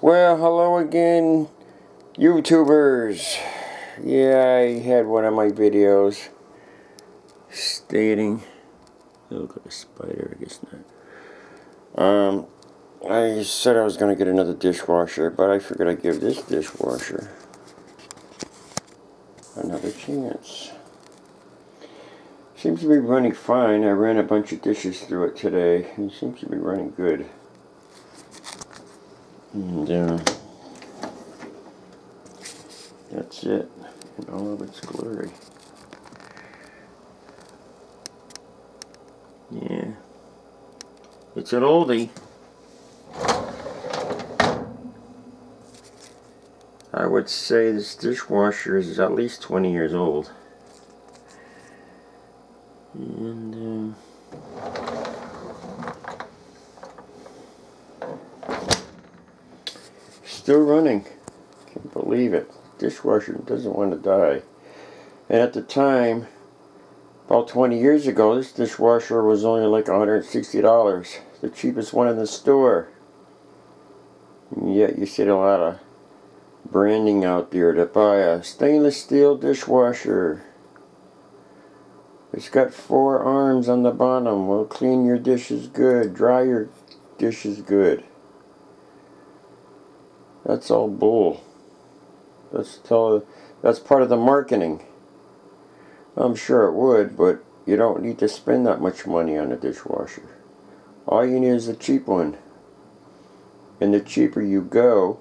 Well, hello again, YouTubers. Yeah, I had one of my videos stating, look like a spider, I guess not. I said I was going to get another dishwasher, but I figured I'd give this dishwasher another chance. Seems to be running fine. I ran a bunch of dishes through it today. It seems to be running good. And that's it in all of its glory. Yeah. It's an oldie. I would say this dishwasher is at least 20 years old. And still running. Can't believe it. Dishwasher doesn't want to die. And at the time, about 20 years ago, this dishwasher was only like $160. The cheapest one in the store. And yet you see a lot of branding out there to buy a stainless steel dishwasher. It's got 4 arms on the bottom. Will clean your dishes good, dry your dishes good. That's all bull. That's part of the marketing. I'm sure it would, but you don't need to spend that much money on a dishwasher. All you need is a cheap one. And the cheaper you go,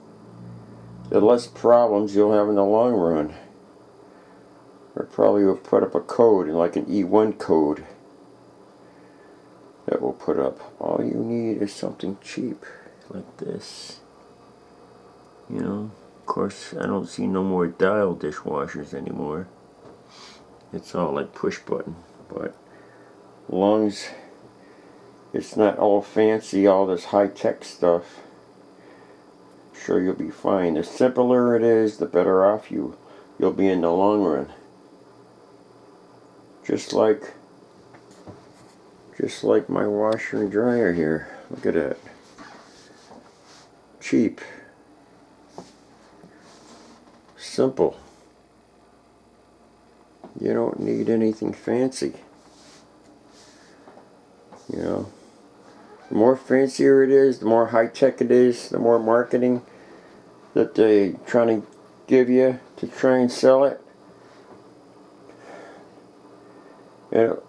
the less problems you'll have in the long run. Or probably will put up a code, like an E1 code, that will put up. All you need is something cheap, like this. You know, of course, I don't see no more dial dishwashers anymore. It's all like push button, but as long as it's not all fancy, all this high-tech stuff, I'm sure you'll be fine. The simpler it is, the better off you'll be in the long run. Just like my washer and dryer here. Look at that. Cheap. Simple. You don't need anything fancy. You know, the more fancier it is, the more high-tech it is, the more marketing that they trying to give you to try and sell it.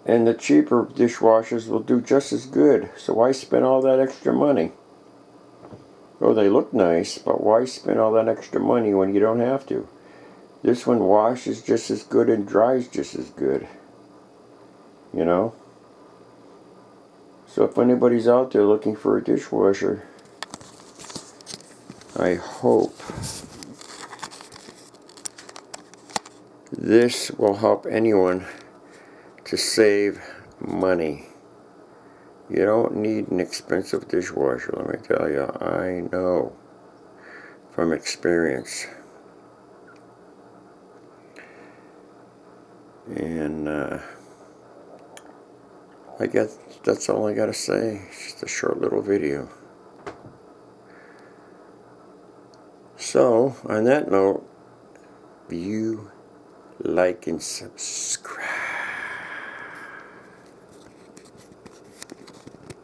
And the cheaper dishwashers will do just as good. So why spend all that extra money? Oh, they look nice, but why spend all that extra money when you don't have to? This one washes just as good and dries just as good. You know? So if anybody's out there looking for a dishwasher, I hope this will help anyone to save money. You don't need an expensive dishwasher, let me tell you. I know from experience. And I guess that's all I gotta say. It's just a short little video. So, on that note, view, like, and subscribe.